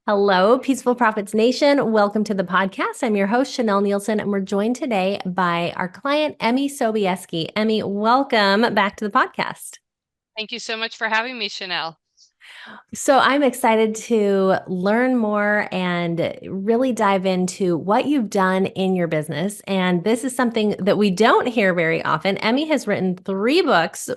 Hello, Peaceful Profits Nation. Welcome to the podcast. I'm your host, Chanel Nielsen, and we're joined today by our client, Emmy Sobieski. Emmy, welcome back to the podcast. Thank you so much for having me, Chanel. So, I'm excited to learn more and really dive into what you've done in your business. And this is something that we don't hear very often. Emmy has written 3 books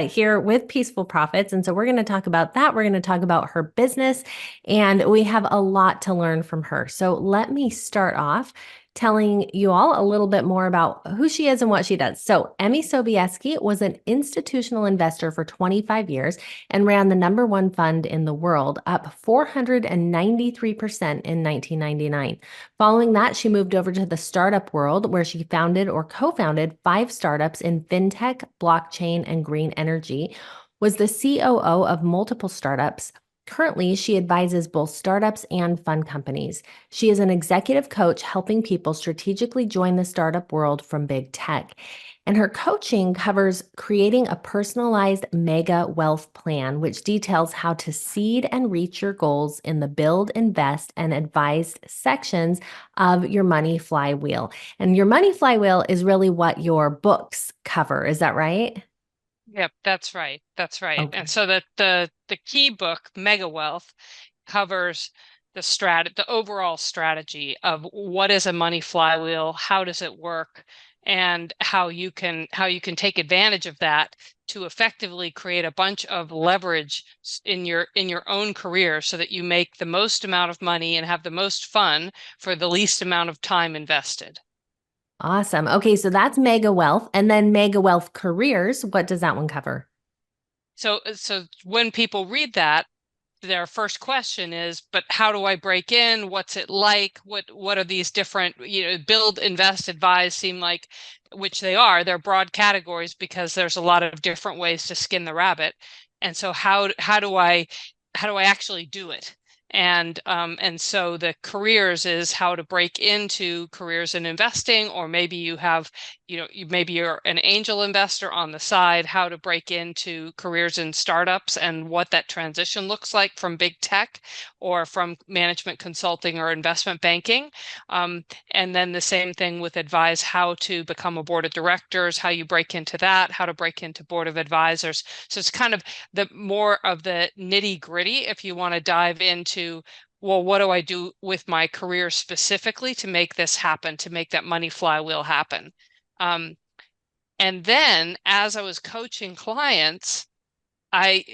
here with Peaceful Profits. And so, we're going to talk about that. We're going to talk about her business, and we have a lot to learn from her. So, let me start off telling you all a little bit more about who she is and what she does. So, Emmy Sobieski was an institutional investor for 25 years and ran the #1 fund in the world, up 493% in 1999. Following that, she moved over to the startup world, where she founded or co-founded 5 startups in fintech, blockchain, and green energy, was the COO of multiple startups. Currently, she advises both startups and fund companies. She is an executive coach helping people strategically join the startup world from big tech. And her coaching covers creating a personalized mega wealth plan, which details how to seed and reach your goals in the build, invest, and advised sections of your money flywheel. And your money flywheel is really what your books cover. Is that right? Yep, that's right. That's right. And Okay. so the key book, Mega Wealth, covers the overall strategy of what is a money flywheel, how does it work, and how you can take advantage of that to effectively create a bunch of leverage in your own career so that you make the most amount of money and have the most fun for the least amount of time invested. Awesome. Okay, so that's mega wealth. And then mega wealth careers. What does that one cover? So when people read that, their first question is, but how do I break in? What's it like? What are these different, build, invest, advise seem like, which they are, they're broad categories because there's a lot of different ways to skin the rabbit. And so how do I actually do it? And so the careers is how to break into careers in investing, or maybe you have, maybe you're an angel investor on the side, how to break into careers in startups and what that transition looks like from big tech or from management consulting or investment banking. Um, and then the same thing with advise, how to become a board of directors, how you break into that, how to break into board of advisors. So it's kind of the more of the nitty gritty if you want to dive into, well, what do I do with my career specifically to make this happen, to make that money flywheel happen? Um, and then as I was coaching clients, I,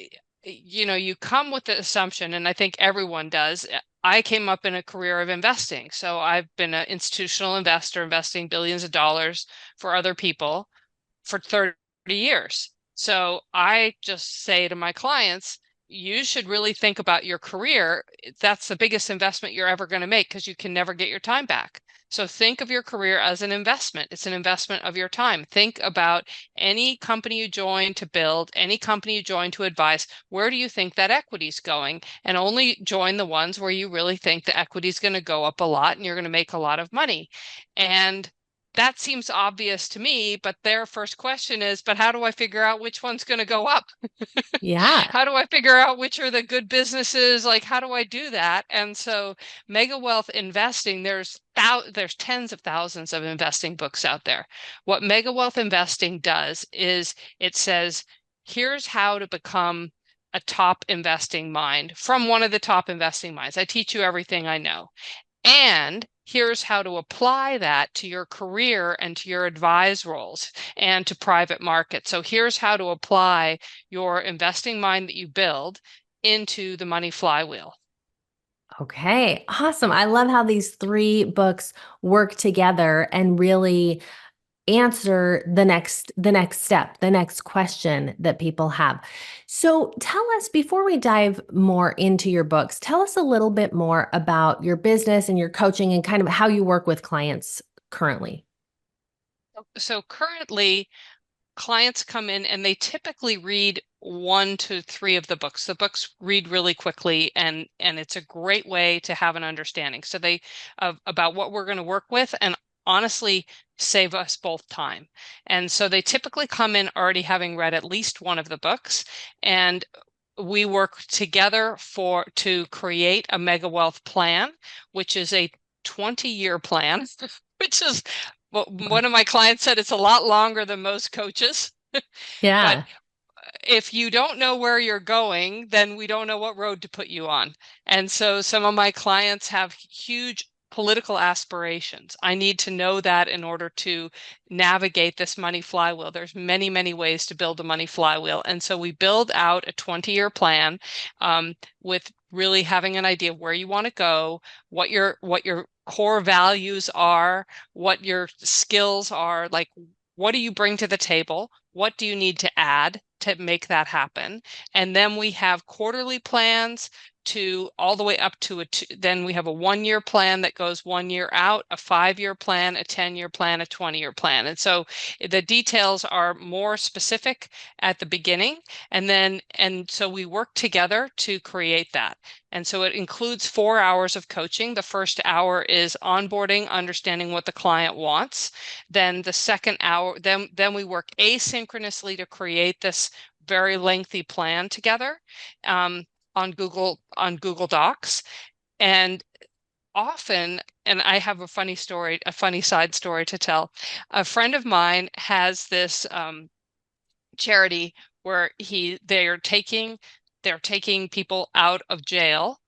you come with the assumption, and I think everyone does. I came up in a career of investing. So I've been an institutional investor, investing billions of dollars for other people for 30 years. So I just say to my clients, you should really think about your career. That's the biggest investment you're ever going to make because you can never get your time back. So think of your career as an investment. It's an investment of your time. Think about any company you join to build, any company you join to advise, where do you think that equity is going? And only join the ones where you really think the equity is going to go up a lot and you're going to make a lot of money. And that seems obvious to me, but their first question is, but how do I figure out which one's going to go up? Yeah. How do I figure out which are the good businesses? Like, how do I do that? And so mega wealth investing, there's tens of thousands of investing books out there. What mega wealth investing does is it says, here's how to become a top investing mind from one of the top investing minds. I teach you everything I know. And here's how to apply that to your career and to your advise roles and to private markets. So here's how to apply your investing mind that you build into the money flywheel. Okay, awesome. I love how these 3 books work together and really answer the next step, the next question that people have. So tell us, before we dive more into your books, tell us a little bit more about your business and your coaching and kind of how you work with clients currently. So currently, clients come in and they typically read 1 to 3 of the books. The books read really quickly, and it's a great way to have an understanding. So they about what we're going to work with, and honestly save us both time. And so they typically come in already having read at least one of the books. And we work together to create a mega wealth plan, which is a 20-year plan, which is one of my clients said it's a lot longer than most coaches. But Yeah. if you don't know where you're going, then we don't know what road to put you on. And so some of my clients have huge political aspirations. I need to know that in order to navigate this money flywheel. There's many, many ways to build a money flywheel. And so we build out a 20-year plan with really having an idea of where you want to go, what your core values are, what your skills are, like what do you bring to the table? What do you need to add to make that happen? And then we have quarterly plans to all the way up to then we have a 1-year plan that goes 1 year out, a 5-year plan, a 10-year plan, a 20-year plan. And so the details are more specific at the beginning. And so we work together to create that. And so it includes 4 hours of coaching. The first hour is onboarding, understanding what the client wants. Then the second hour, then we work asynchronously to create this very lengthy plan together on Google Docs. And often, and I have a funny story, a funny side story to tell. A friend of mine has this charity where they're taking people out of jail,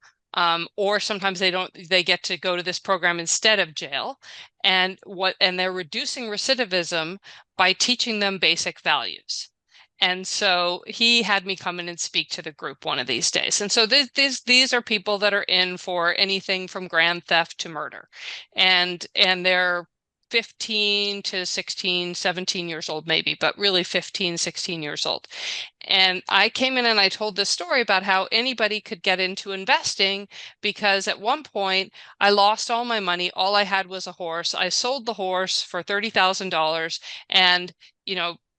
or sometimes they get to go to this program instead of jail, and they're reducing recidivism by teaching them basic values. And so he had me come in and speak to the group one of these days. And so these are people that are in for anything from grand theft to murder, and they're 15 to 16, 17 years old, maybe, but really 15, 16 years old. And I came in and I told this story about how anybody could get into investing because at one point I lost all my money. All I had was a horse. I sold the horse for $30,000 and,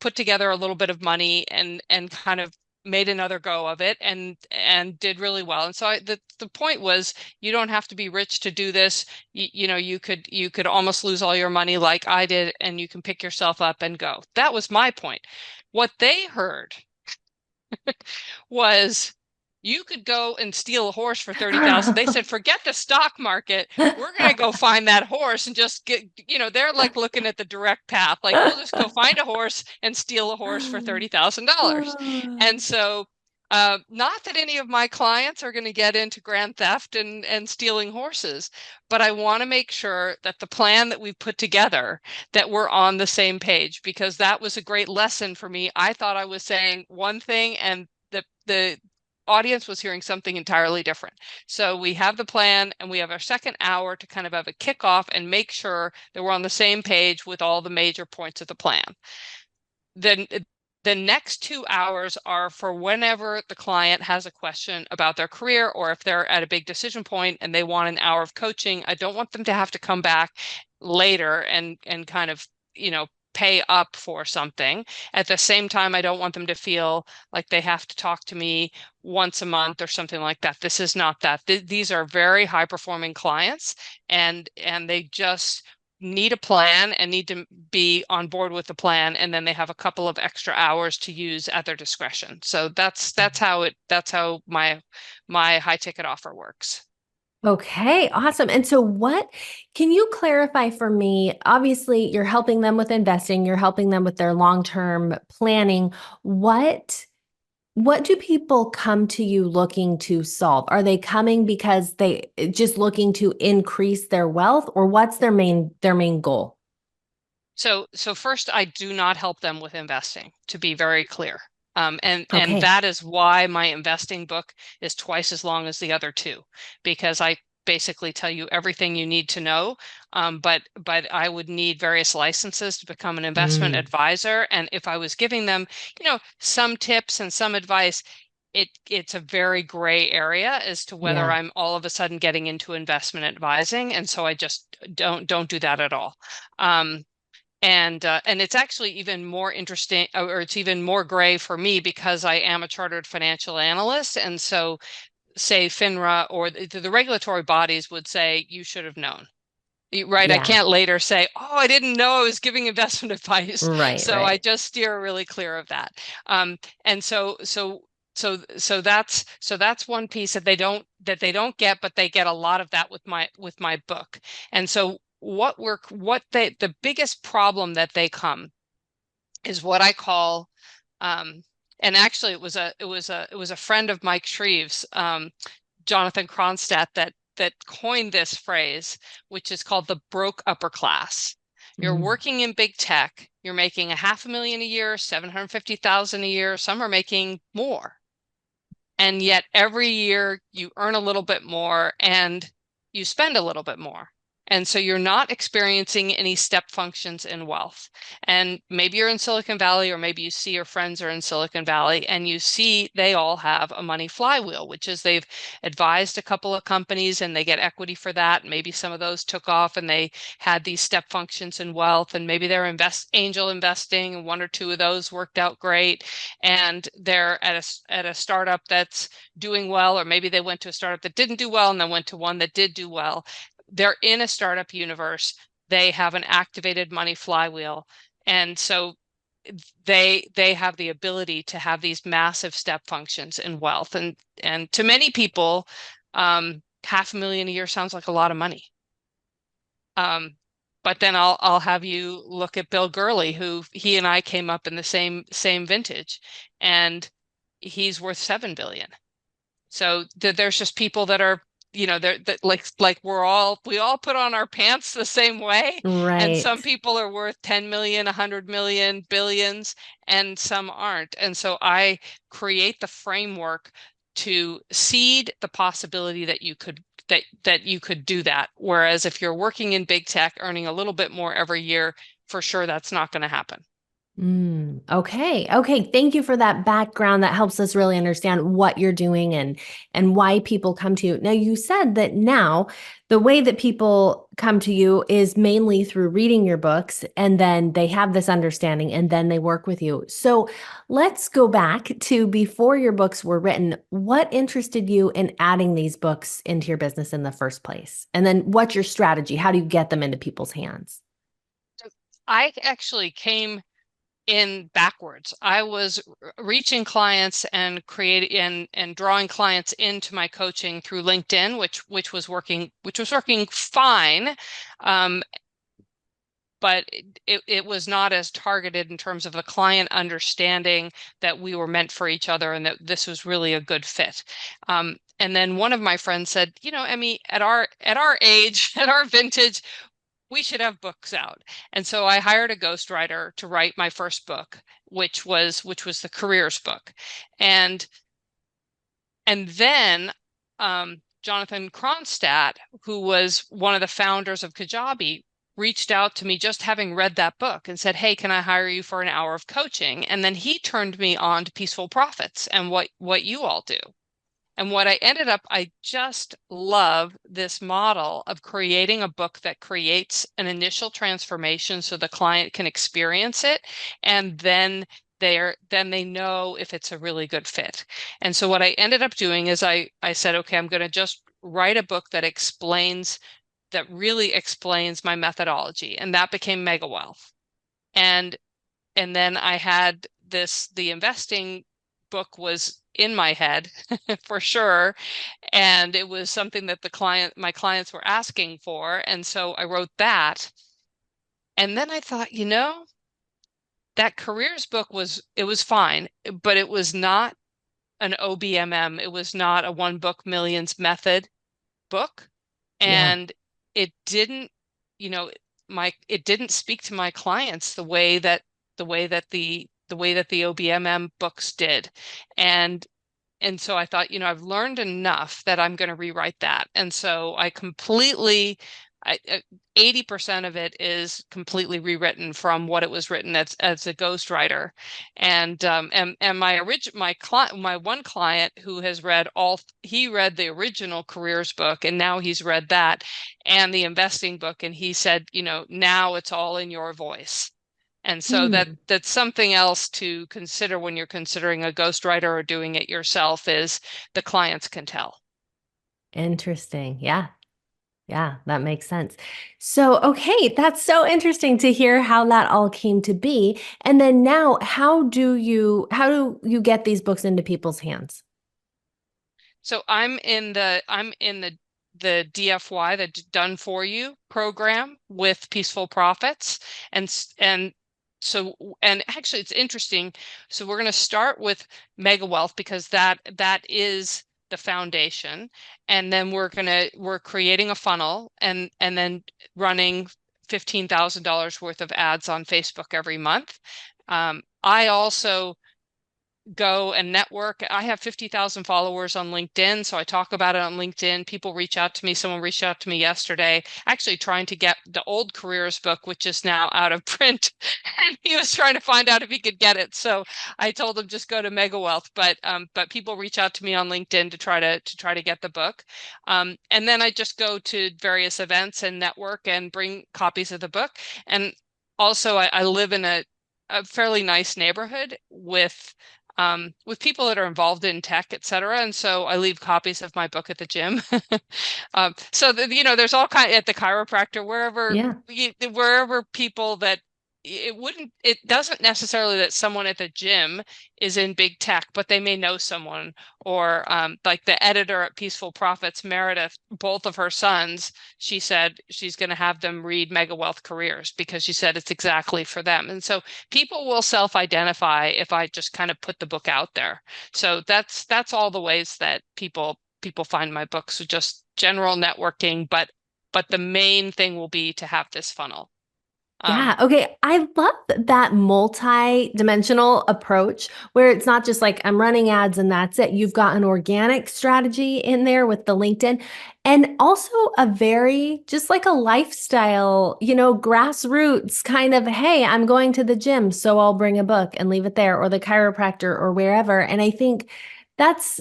put together a little bit of money and kind of made another go of it and did really well. And so the point was, you don't have to be rich to do this. You could almost lose all your money like I did, and you can pick yourself up and go. That was my point. What they heard was you could go and steal a horse for 30,000. They said, forget the stock market. We're going to go find that horse and just get, they're like looking at the direct path. Like, we'll just go find a horse and steal a horse for $30,000. And so, not that any of my clients are going to get into grand theft and stealing horses, but I want to make sure that the plan that we've put together, that we're on the same page, because that was a great lesson for me. I thought I was saying one thing and the audience was hearing something entirely different. So we have the plan and we have our second hour to kind of have a kickoff and make sure that we're on the same page with all the major points of the plan. Then the next 2 hours are for whenever the client has a question about their career, or if they're at a big decision point and they want an hour of coaching. I don't want them to have to come back later and kind of, pay up for something. At the same time, I don't want them to feel like they have to talk to me once a month or something like that. This is not that. These are very high performing clients, and they just need a plan and need to be on board with the plan, and then they have a couple of extra hours to use at their discretion. So that's how my high ticket offer works. Okay, awesome. And so can you clarify for me? Obviously, you're helping them with investing, you're helping them with their long-term planning. What do people come to you looking to solve? Are they coming because they just looking to increase their wealth, or what's their main goal? So first, I do not help them with investing, to be very clear. And Okay. that is why my investing book is twice as long as the other two, because I basically tell you everything you need to know. But I would need various licenses to become an investment Mm, advisor. And if I was giving them, some tips and some advice, it's a very gray area as to whether yeah. I'm all of a sudden getting into investment advising. And so I just don't do that at all. And it's actually even more interesting, or it's even more gray for me, because I am a chartered financial analyst. And so say FINRA or the regulatory bodies would say, you should have known. Right. I Yeah. can't later say, oh, I didn't know I was giving investment advice. Right, So I right. just steer really clear of that. And so So that's one piece that they don't get, but they get a lot of that with my book. And so the biggest problem that they come is what I call, um, and actually it was a friend of Mike Shreve's, Jonathan Kronstadt, that coined this phrase, which is called the broke upper class. You're Mm. working in big tech, you're making a half a million a year, 750,000 a year, some are making more. And yet every year you earn a little bit more and you spend a little bit more. And so you're not experiencing any step functions in wealth. And maybe you're in Silicon Valley, or maybe you see your friends are in Silicon Valley and you see they all have a money flywheel, which is they've advised a couple of companies and they get equity for that. Maybe some of those took off and they had these step functions in wealth, and maybe they're angel investing, and one or two of those worked out great. And they're at a startup that's doing well, or maybe they went to a startup that didn't do well and then went to one that did do well. They're in a startup universe. They have an activated money flywheel. And so they have the ability to have these massive step functions in wealth. And to many people, half a million a year sounds like a lot of money. Um, but then I'll have you look at Bill Gurley, who he and I came up in the same vintage, and he's worth 7 billion. So there's just people that are, they're that like we all put on our pants the same way, and some Right. people are worth 10 million, 100 million, billions, and some aren't. And so I create the framework to seed the possibility that you could do that. Whereas if you're working in big tech, earning a little bit more every year, for sure that's not going to happen. Okay. Okay. Thank you for that background. That helps us really understand what you're doing and why people come to you. Now, you said that now the way that people come to you is mainly through reading your books, and then they have this understanding and then they work with you. So let's go back to before your books were written. What interested you in adding these books into your business in the first place? And then what's your strategy? How do you get them into people's hands? I actually came in backwards. I was reaching clients and creating and drawing clients into my coaching through LinkedIn, which was working fine. Um, but it was not as targeted in terms of the client understanding that we were meant for each other and that this was really a good fit. And then one of my friends said, Emmy, at our age, at our vintage, we should have books out. And so I hired a ghostwriter to write my first book, which was the careers book. And then Jonathan Kronstadt, who was one of the founders of Kajabi, reached out to me just having read that book and said, "Hey, can I hire you for an hour of coaching?" And then he turned me on to Peaceful Profits and what you all do. And what I ended up, I just love this model of creating a book that creates an initial transformation so the client can experience it. And then they know if it's a really good fit. And so what I ended up doing is I said, okay, I'm going to just write a book that really explains my methodology. And that became Mega Wealth. And then I had the investing book was in my head for sure. And it was something that my clients were asking for. And so I wrote that. And then I thought, that careers book it was fine, but it was not an OBMM. It was not a one book millions method book. Yeah. And it didn't, you know, it didn't speak to my clients the way that the OBMM books did. And so I thought, I've learned enough that I'm going to rewrite that. And so 80% of it is completely rewritten from what it was written as a ghostwriter. And my one client who has he read the original careers book, and now he's read that and the investing book. And he said, now it's all in your voice. And so Hmm. that's something else to consider when you're considering a ghostwriter or doing it yourself, is the clients can tell. Interesting. Yeah. Yeah, that makes sense. So, okay, that's so interesting to hear how that all came to be. And then now, how do you get these books into people's hands? So I'm in the DFY, the Done For You program with Peaceful Profits. And so and actually it's interesting. So we're going to start with Mega Wealth because that is the foundation. And then we're creating a funnel and then running $15,000 worth of ads on Facebook every month. I also go and network. I have 50,000 followers on LinkedIn, so I talk about it on LinkedIn. People reach out to me. Someone reached out to me yesterday, actually trying to get the old careers book, which is now out of print. And he was trying to find out if he could get it. So I told him just go to Mega Wealth. But people reach out to me on LinkedIn to try to get the book. And then I just go to various events and network and bring copies of the book. And also I live in a fairly nice neighborhood with people that are involved in tech, et cetera. And so I leave copies of my book at the gym. There's all kind at the chiropractor, Yeah. wherever people that it doesn't necessarily that someone at the gym is in big tech, but they may know someone or like the editor at Peaceful Profits, Meredith, both of her sons, she said she's going to have them read Mega Wealth Careers because she said it's exactly for them. And so people will self-identify if I just kind of put the book out there. So that's all the ways that people find my books. So just general networking, but the main thing will be to have this funnel. Yeah. Um, Okay. I love that multi-dimensional approach where it's not just like I'm running ads and that's it. You've got an organic strategy in there with the LinkedIn and also a very just like a lifestyle, grassroots kind of, hey, I'm going to the gym, so I'll bring a book and leave it there or the chiropractor or wherever. And I think that's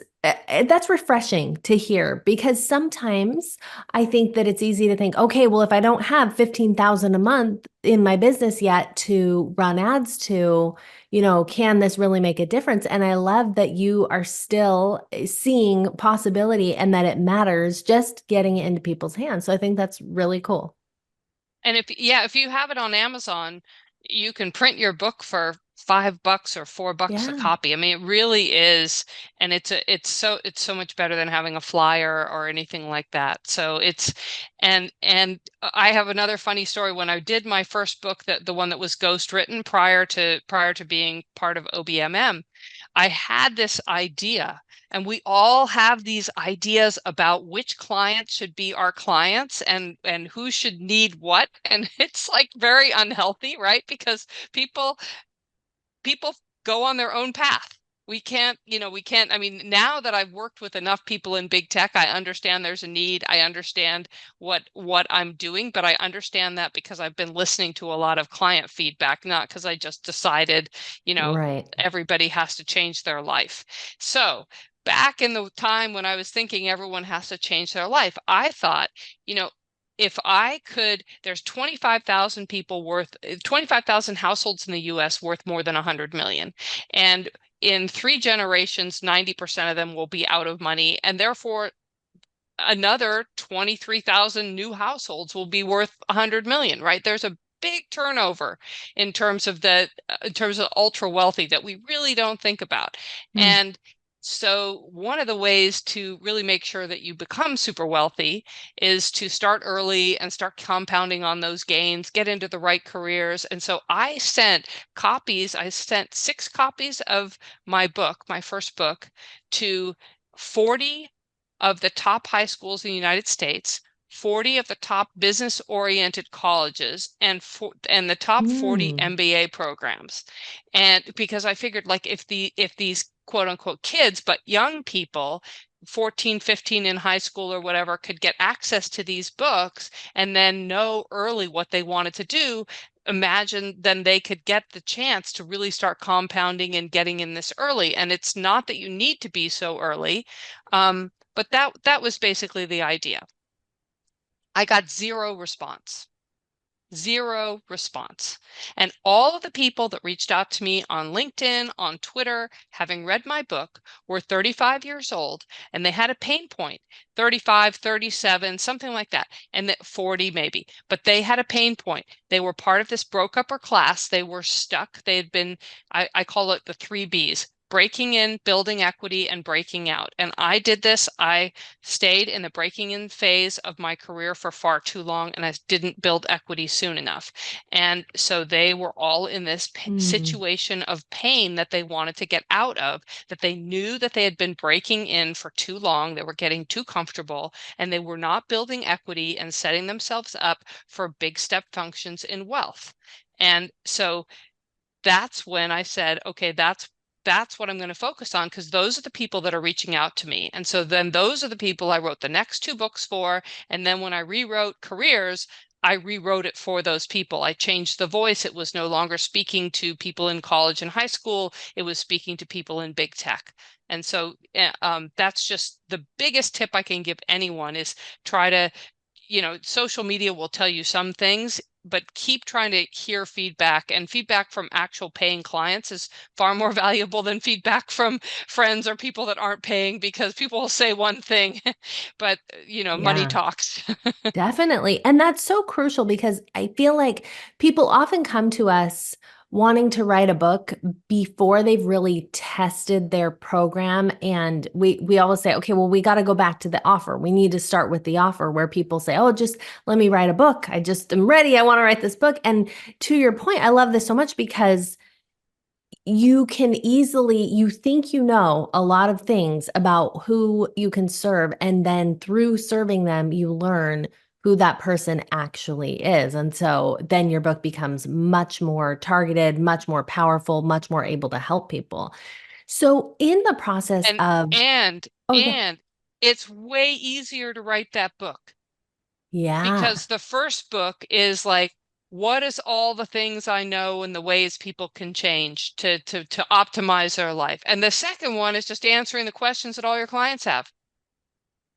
refreshing to hear because sometimes I think that it's easy to think, okay, well, if I don't have 15,000 a month in my business yet to run ads to, can this really make a difference? And I love that you are still seeing possibility and that it matters just getting it into people's hands. So I think that's really cool. And if you have it on Amazon, you can print your book for $5 or $4 a Yeah. copy. I mean, it really is, and it's so much better than having a flyer or anything like that. So and I have another funny story. When I did my first book, that the one that was ghost written prior to being part of OBMM, I had this idea, and we all have these ideas about which clients should be our clients and who should need what. And it's like very unhealthy, right? Because people go on their own path. We can't, I mean, now that I've worked with enough people in big tech, I understand there's a need. I understand what I'm doing, but I understand that because I've been listening to a lot of client feedback, not because I just decided, you know, Right. everybody has to change their life. So back in the time when I was thinking everyone has to change their life, I thought, you know, if I could, there's 25,000 people worth, 25,000 households in the US worth more than 100 million. And in 3 generations, 90% of them will be out of money. And therefore, another 23,000 new households will be worth 100 million, right? There's a big turnover in terms of ultra wealthy that we really don't think about. Hmm. And so one of the ways to really make sure that you become super wealthy is to start early and start compounding on those gains, get into the right careers. And so I sent 6 copies of my book, my first book, to 40 of the top high schools in the United States, 40 of the top business oriented colleges, and the top 40 Mm. MBA programs. And because I figured, like, if these quote unquote kids, but young people, 14, 15 in high school or whatever, could get access to these books and then know early what they wanted to do, imagine then they could get the chance to really start compounding and getting in this early. And it's not that you need to be so early. But that was basically the idea. I got zero response. Zero response. And all of the people that reached out to me on LinkedIn, on Twitter, having read my book, were 35 years old and they had a pain point, 35, 37, something like that, and that 40 maybe, but they had a pain point. They were part of this broke upper class. They were stuck. They had been, I call it the three B's: breaking in, building equity, and breaking out. And I did this. I stayed in the breaking in phase of my career for far too long, and I didn't build equity soon enough. And so they were all in this Mm. situation of pain that they wanted to get out of, that they knew that they had been breaking in for too long. They were getting too comfortable, and they were not building equity and setting themselves up for big step functions in wealth. And so that's when I said, okay, that's what I'm going to focus on, because those are the people that are reaching out to me. And so then those are the people I wrote the next two books for. And then when I rewrote Careers, I rewrote it for those people. I changed the voice. It was no longer speaking to people in college and high school. It was speaking to people in big tech. And so that's just the biggest tip I can give anyone is try to, social media will tell you some things, but keep trying to hear feedback, and feedback from actual paying clients is far more valuable than feedback from friends or people that aren't paying, because people will say one thing, but money Yeah. talks. Definitely. And that's so crucial because I feel like people often come to us wanting to write a book before they've really tested their program. And we always say, okay, well, we got to go back to the offer. We need to start with the offer where people say, oh, just let me write a book. I just am ready. I want to write this book. And to your point, I love this so much because you can easily you think you know a lot of things about who you can serve, and then through serving them you learn who that person actually is, and so then your book becomes much more targeted, much more powerful, much more able to help people. So in the process and of and oh yeah. and it's way easier to write that book, Yeah. because the first book is like, what is all the things I know and the ways people can change to optimize their life, and the second one is just answering the questions that all your clients have.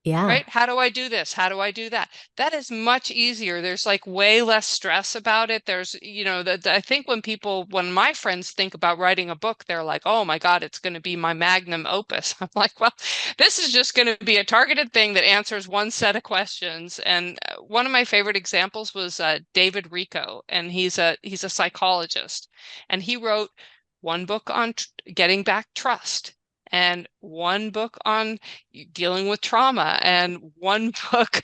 Yeah. Right? How do I do this? How do I do that? That is much easier. There's like way less stress about it. There's, I think when my friends think about writing a book, they're like, oh my God, it's going to be my magnum opus. I'm like, well, this is just going to be a targeted thing that answers one set of questions. And one of my favorite examples was David Rico, and he's a psychologist, and he wrote one book on getting back trust, and one book on dealing with trauma, and one book.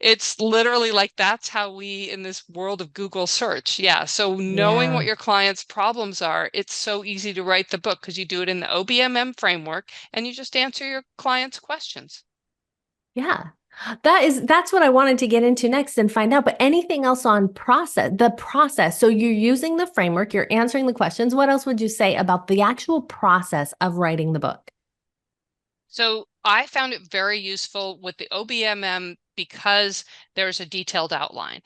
It's literally like, that's how we in this world of Google search. Yeah. So knowing what Yeah. your clients' problems are, it's so easy to write the book because you do it in the OBMM framework and you just answer your clients' questions. Yeah. That's what I wanted to get into next and find out. But anything else on the process? So you're using the framework, you're answering the questions. What else would you say about the actual process of writing the book? So I found it very useful with the OBMM because there's a detailed outline.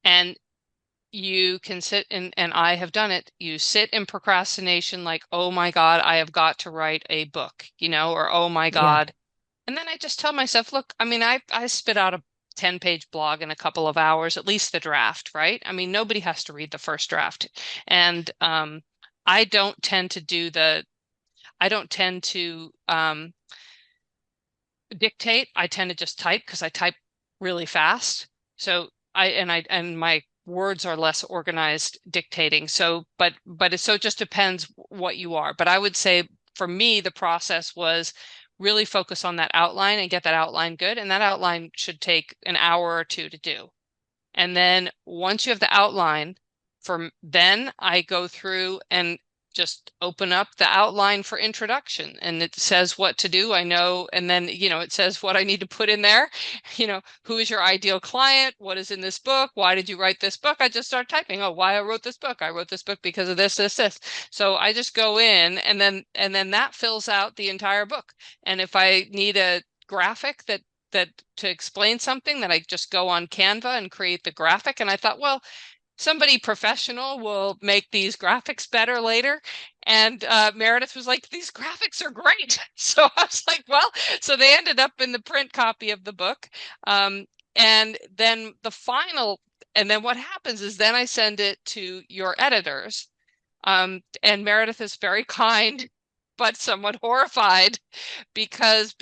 And you can sit in, and I have done it. You sit in procrastination, like, oh my God, I have got to write a book, or oh my Yeah. God. And then I just tell myself, look, I mean, I spit out a 10-page blog in a couple of hours, at least the draft, right? I mean, nobody has to read the first draft. And I don't tend to do I don't tend to dictate. I tend to just type because I type really fast. So and my words are less organized dictating. So, it just depends what you are. But I would say for me, the process was really focus on that outline and get that outline good. And that outline should take an hour or two to do. And then once you have the outline, then I go through and just open up the outline for introduction, and it says what to do. I know. And then, it says what I need to put in there. Who is your ideal client? What is in this book? Why did you write this book? I just start typing. Oh, why I wrote this book. I wrote this book because of this, this, this. So I just go in, and then that fills out the entire book. And if I need a graphic that to explain something, that I just go on Canva and create the graphic. And I thought, well, somebody professional will make these graphics better later. And Meredith was like, these graphics are great. So I was like, well, so they ended up in the print copy of the book. And then the final and then what happens is then I send it to your editors. And Meredith is very kind, but somewhat horrified because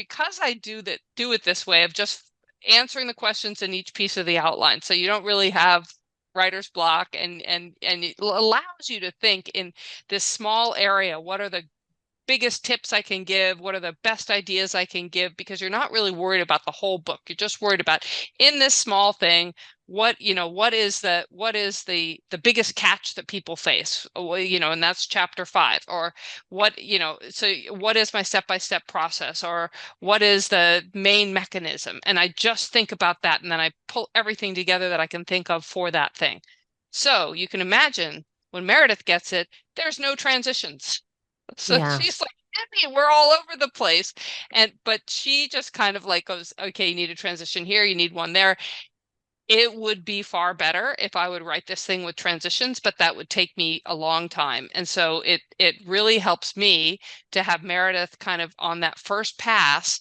I do it this way of just answering the questions in each piece of the outline. So you don't really have writer's block, and it allows you to think in this small area. What are the biggest tips I can give? What are the best ideas I can give? Because you're not really worried about the whole book. You're just worried about in this small thing, what is the biggest catch that people face? And that's chapter 5. Or so what is my step-by-step process? Or what is the main mechanism? And I just think about that, and then I pull everything together that I can think of for that thing. So you can imagine when Meredith gets it, there's no transitions. So Yeah. she's like, Emmy, we're all over the place. But she just kind of like goes, okay, you need a transition here, you need one there. It would be far better if I would write this thing with transitions, but that would take me a long time. And so it really helps me to have Meredith kind of on that first pass.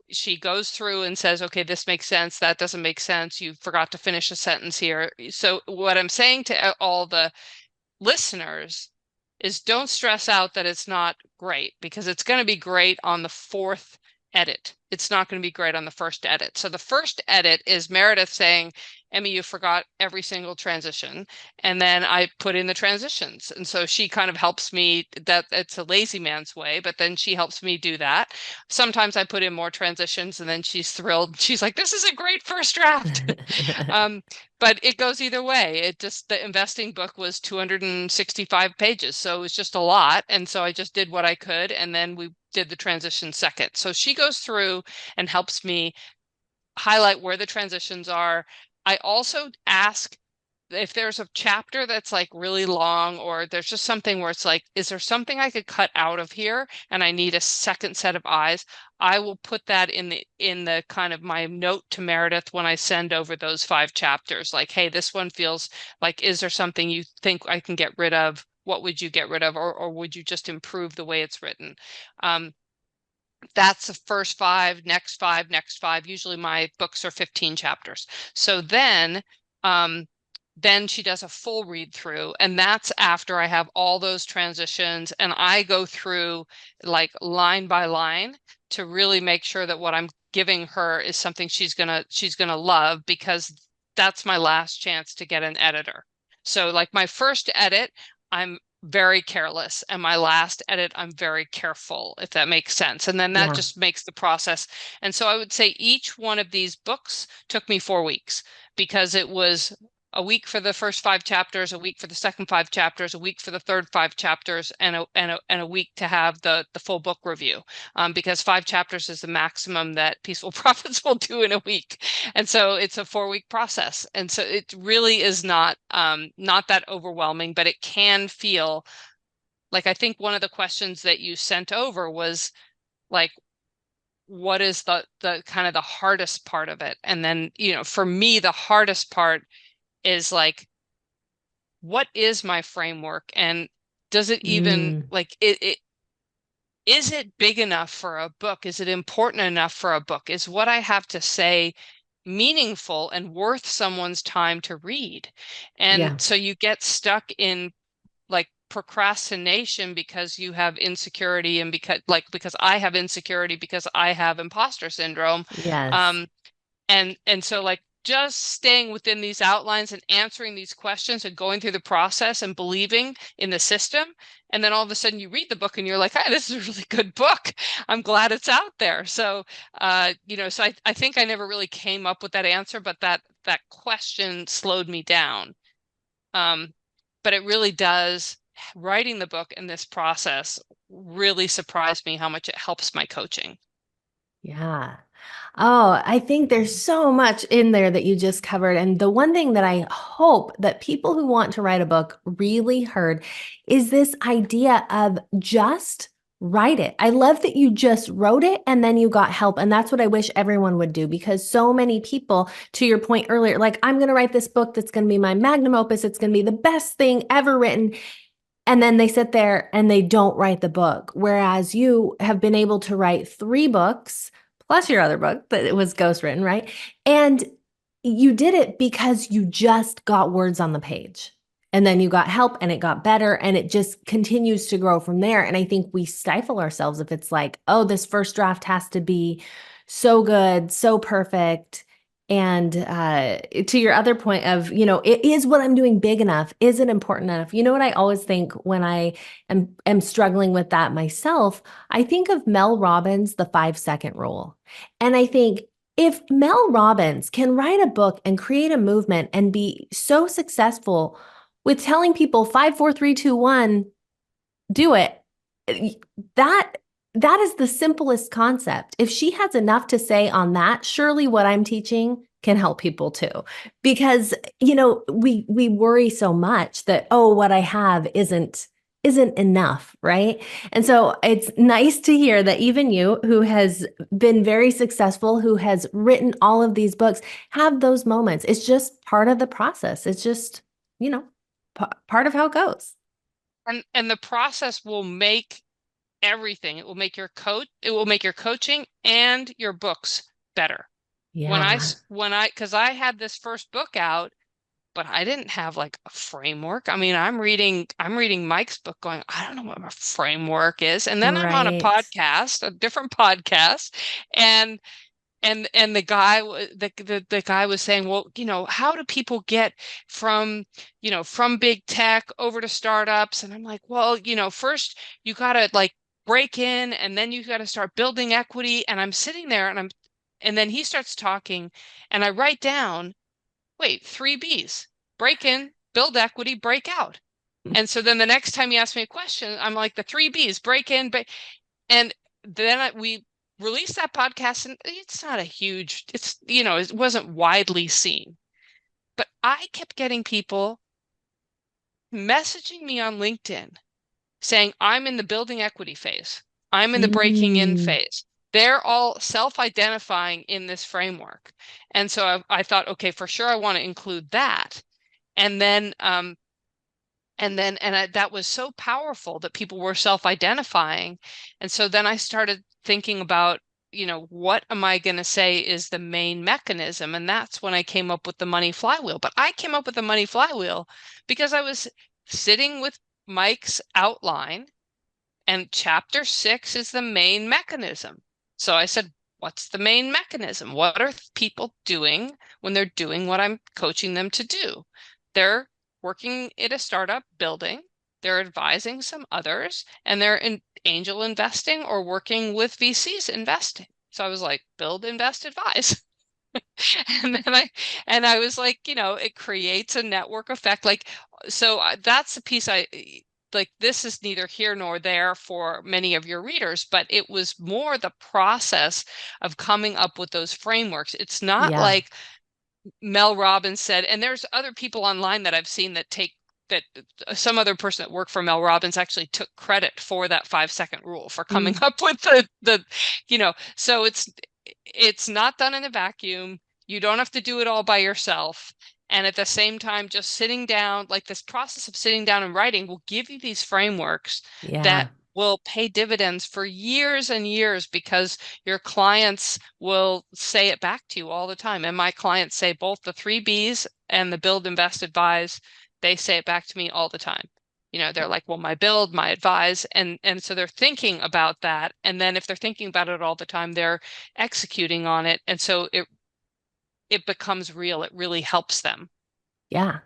She goes through and says, okay, this makes sense, that doesn't make sense, you forgot to finish a sentence here. So what I'm saying to all the listeners is don't stress out that it's not great, because it's going to be great on the fourth edit. It's not going to be great on the first edit. So the first edit is Meredith saying, Emmy, you forgot every single transition. And then I put in the transitions. And so she kind of helps me. That it's a lazy man's way, but then she helps me do that. Sometimes I put in more transitions, and then she's thrilled. She's like, this is a great first draft. um, but it goes either way. The investing book was 265 pages. So it was just a lot. And so I just did what I could. And then we did the transition second. So she goes through and helps me highlight where the transitions are. I also ask if there's a chapter that's like really long, or there's just something where it's like, is there something I could cut out of here and I need a second set of eyes? I will put that in the kind of my note to Meredith when I send over those 5 chapters. Like, hey, this one feels like, is there something you think I can get rid of? What would you get rid of? Or would you just improve the way it's written? That's the first 5, next 5, next 5. Usually my books are 15 chapters. So then she does a full read through, and that's after I have all those transitions, and I go through like line by line to really make sure that what I'm giving her is something she's gonna love, because that's my last chance to get an editor. So like my first edit, I'm very careless, and my last edit, I'm very careful, if that makes sense. And then that Yeah. just makes the process. And so I would say each one of these books took me 4 weeks, because it was a week for the first 5 chapters, a week for the second 5 chapters, a week for the third 5 chapters, and a week to have the full book review. Because 5 chapters is the maximum that Peaceful Profits will do in a week. And so it's a 4-week process. And so it really is not that overwhelming, but it can feel like, I think one of the questions that you sent over was like, what is the kind of the hardest part of it? And then, for me, the hardest part is like, what is my framework, and does it even Mm, like it is it big enough for a book? Is it important enough for a book? Is what I have to say meaningful and worth someone's time to read? And yeah. so you get stuck in like procrastination because you have insecurity, and because I have insecurity, because I have imposter syndrome. Yes. Um, and so like just staying within these outlines and answering these questions and going through the process and believing in the system. And then all of a sudden you read the book and you're like, hey, this is a really good book. I'm glad it's out there. So so I think I never really came up with that answer, but that question slowed me down. um but it really does. Writing the book in this process really surprised me how much it helps my coaching. Yeah. Oh, I think there's so much in there that you just covered. And the one thing that I hope that people who want to write a book really heard is this idea of just write it. I love that you just wrote it and then you got help. And that's what I wish everyone would do, because so many people, to your point earlier, like, I'm going to write this book that's going to be my magnum opus. It's going to be the best thing ever written. And then they sit there and they don't write the book. Whereas you have been able to write 3 books plus your other book that it was ghostwritten, right? And you did it because you just got words on the page. And then you got help and it got better and it just continues to grow from there. And I think we stifle ourselves if it's like, oh, this first draft has to be so good, so perfect. And to your other point of, is what I'm doing big enough? Is it important enough? You know what I always think when I am struggling with that myself? I think of Mel Robbins, the 5 second rule. And I think if Mel Robbins can write a book and create a movement and be so successful with telling people 5, 4, 3, 2, 1, do it, that that is the simplest concept. If she has enough to say on that, surely what I'm teaching can help people too. Because, we worry so much that, oh, what I have isn't enough, right? And so it's nice to hear that even you, who has been very successful, who has written all of these books, have those moments. It's just part of the process. It's just, you know, part of how it goes. And the process will make everything. It will make your coaching and your books better. Yeah. Because I had this first book out, but I didn't have like a framework. I mean, I'm reading Mike's book going, I don't know what a framework is. And then I'm on Right. a different podcast, and the guy the guy was saying, well, how do people get from from big tech over to startups? And I'm like, well, first you got to like break in, and then you got to start building equity. And I'm sitting there, and then he starts talking, and I write down, wait, 3 B's: break in, build equity, break out. And so then the next time you ask me a question, I'm like, the 3 B's: break in, and then we released that podcast, and it's not a huge, it wasn't widely seen, but I kept getting people messaging me on LinkedIn saying, I'm in the building equity phase. I'm in the breaking in Mm, phase. They're all self-identifying in this framework. And so I thought, okay, for sure, I want to include that. And then, that was so powerful that people were self-identifying. And so then I started thinking about, what am I going to say is the main mechanism? And that's when I came up with the money flywheel. But I came up with the money flywheel because I was sitting with Mike's outline, and chapter 6 is the main mechanism. So I said, what's the main mechanism? What are people doing when they're doing what I'm coaching them to do? They're working at a startup building, they're advising some others, and they're in angel investing or working with VCs investing. So I was like, build, invest, advise. And I was like, it creates a network effect. Like, so that's the piece I like. This is neither here nor there for many of your readers, but it was more the process of coming up with those frameworks. It's not yeah. like Mel Robbins said, and there's other people online that I've seen that some other person that worked for Mel Robbins actually took credit for that 5 second rule for coming Mm, up with so it's not done in a vacuum. You don't have to do it all by yourself. And at the same time, just sitting down, like this process of sitting down and writing will give you these frameworks that yeah. will pay dividends for years and years, because your clients will say it back to you all the time. And my clients say both the 3 B's and the build, invest, advise. They say it back to me all the time. They're like, well, my build, my advise. And so they're thinking about that. And then if they're thinking about it all the time, they're executing on it. And so it becomes real. It really helps them. Yeah.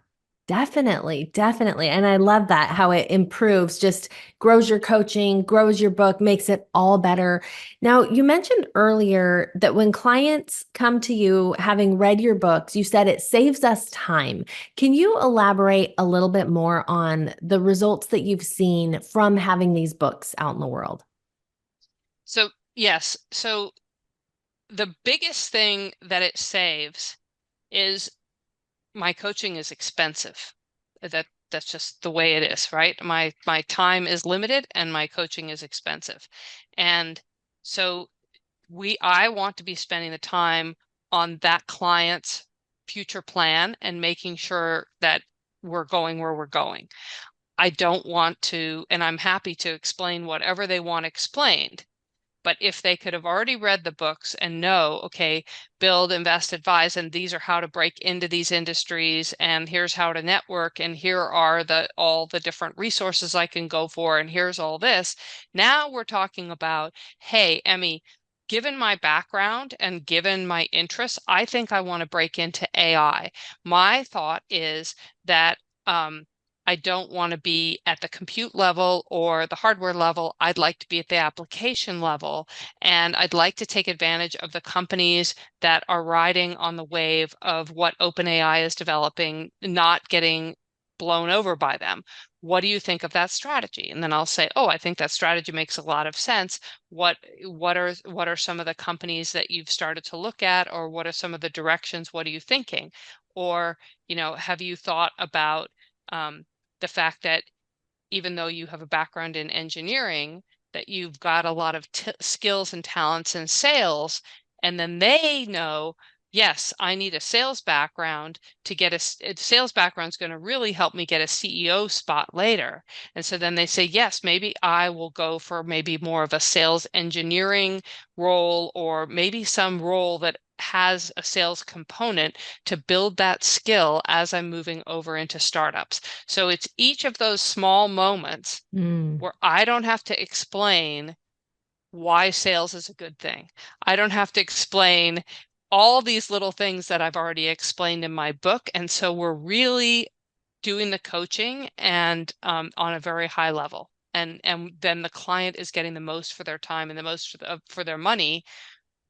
Definitely, definitely. And I love that how it improves, just grows your coaching, grows your book, makes it all better. Now, you mentioned earlier that when clients come to you having read your books, you said it saves us time. Can you elaborate a little bit more on the results that you've seen from having these books out in the world? So yes. So the biggest thing that it saves is my coaching is expensive. That's just the way it is, right? My time is limited and my coaching is expensive. And so I want to be spending the time on that client's future plan and making sure that we're going where we're going. I don't want to, and I'm happy to explain whatever they want explained, But if they could have already read the books and know, okay, build, invest, advise, and these are how to break into these industries, and here's how to network, and here are all the different resources I can go for, and here's all this. Now we're talking about, hey, Emmy, given my background and given my interests, I think I want to break into AI. My thought is that I don't want to be at the compute level or the hardware level. I'd like to be at the application level. And I'd like to take advantage of the companies that are riding on the wave of what OpenAI is developing, not getting blown over by them. What do you think of that strategy? And then I'll say, oh, I think that strategy makes a lot of sense. What are some of the companies that you've started to look at, or what are some of the directions? What are you thinking? Or, have you thought about the fact that even though you have a background in engineering, that you've got a lot of skills and talents in sales, and then they know, yes, I need a sales background to get a sales background is going to really help me get a CEO spot later. And so then they say, yes, maybe I will go for maybe more of a sales engineering role, or maybe some role that has a sales component to build that skill as I'm moving over into startups. So it's each of those small moments Mm. where I don't have to explain why sales is a good thing. I don't have to explain all these little things that I've already explained in my book. And so we're really doing the coaching and on a very high level. And then the client is getting the most for their time and the most for their money,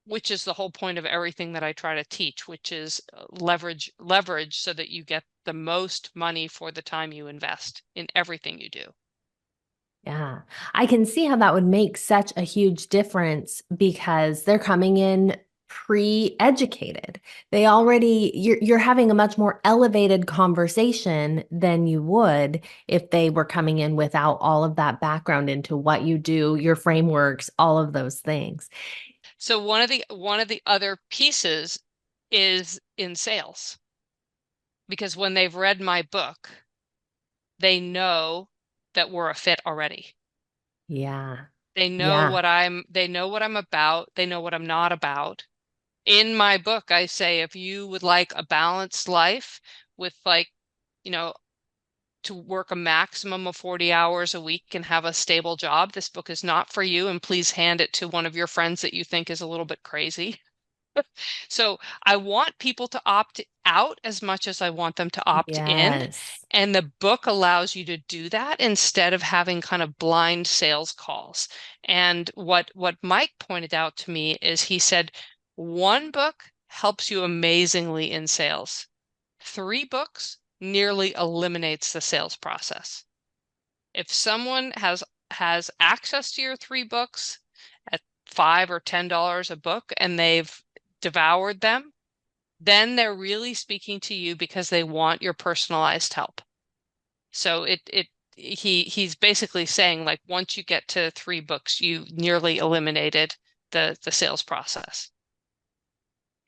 which is the whole point of everything that I try to teach, which is leverage so that you get the most money for the time you invest in everything you do. Yeah. I can see how that would make such a huge difference because they're coming in pre-educated. You're having a much more elevated conversation than you would if they were coming in without all of that background into what you do, your frameworks, all of those things. So one of the other pieces is in sales, because when they've read my book, they know that we're a fit already. Yeah. They know Yeah. what I'm about, they know what I'm not about. In my book, I say if you would like a balanced life with, like, you know, to work a maximum of 40 hours a week and have a stable job, this book is not for you, and please hand it to one of your friends that you think is a little bit crazy. So I want people to opt out as much as I want them to opt in. Yes. And the book allows you to do that instead of having kind of blind sales calls. And what Mike pointed out to me is, he said, one book helps you amazingly in sales. Three books nearly eliminates the sales process. If someone has access to your three books at $5 or $10 a book and they've devoured them, then they're really speaking to you because they want your personalized help. So he's basically saying, like, once you get to three books, you nearly eliminated the sales process.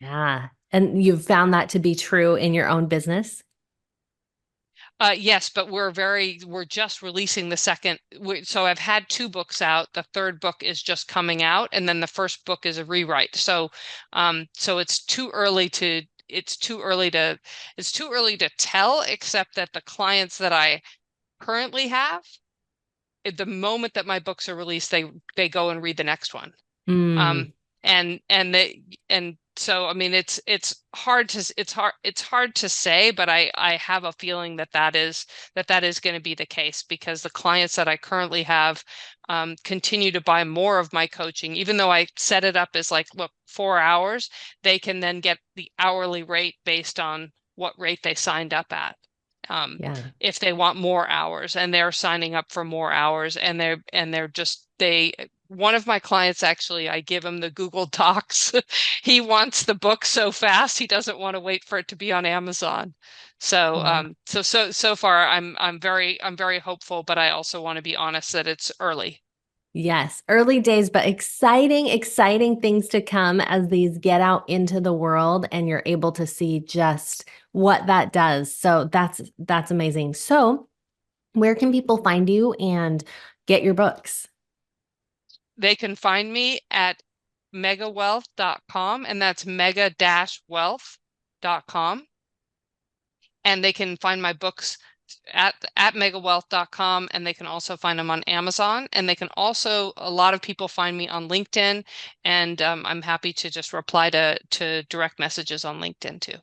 Yeah. And you've found that to be true in your own business? Yes, but we're just releasing the second. So I've had two books out. The third book is just coming out, and then the first book is a rewrite. So it's too early to tell, except that the clients that I currently have, at the moment that my books are released, they go and read the next one. Mm. Um, and so, I mean, it's hard to say, but I have a feeling that is going to be the case, because the clients that I currently have continue to buy more of my coaching, even though I set it up as, like, look, 4 hours, they can then get the hourly rate based on what rate they signed up at. Yeah. If they want more hours, and they're signing up for more hours, and they're just they one of my clients, actually, I give him the Google Docs. He wants the book so fast, he doesn't want to wait for it to be on Amazon. So Wow. so far I'm very hopeful, but I also want to be honest that it's early. Yes, early days, but exciting, exciting things to come as these get out into the world and you're able to see just what that does. So that's amazing. So, where can people find you and get your books? they can find me at megawealth.com, and that's mega-wealth.com. And they can find my books at megawealth.com, and they can also find them on Amazon. And they can also, a lot of people find me on LinkedIn, and I'm happy to just reply to direct messages on LinkedIn too.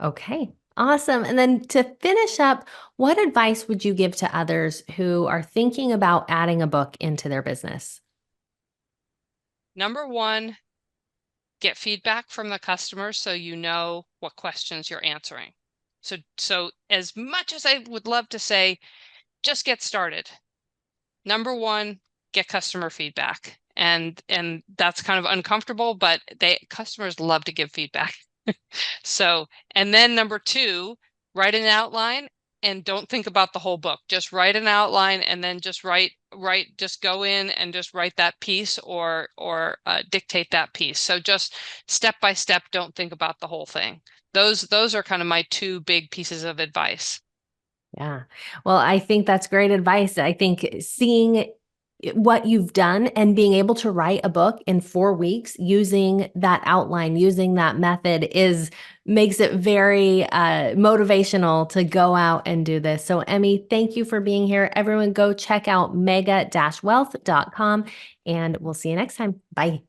Okay, awesome. And then to finish up, what advice would you give to others who are thinking about adding a book into their business? Number one, get feedback from the customers so you know what questions you're answering. So as much as I would love to say, just get started. Number one, get customer feedback. And that's kind of uncomfortable, but customers love to give feedback. So, and then number two, write an outline and don't think about the whole book. Just write an outline and then just just go in and just write that piece or dictate that piece. So just step by step, don't think about the whole thing. Those are kind of my two big pieces of advice. Yeah. Well, I think that's great advice. I think seeing what you've done and being able to write a book in 4 weeks using that outline, using that method is makes it very motivational to go out and do this. So, Emmy, thank you for being here. Everyone, go check out mega-wealth.com and we'll see you next time. Bye.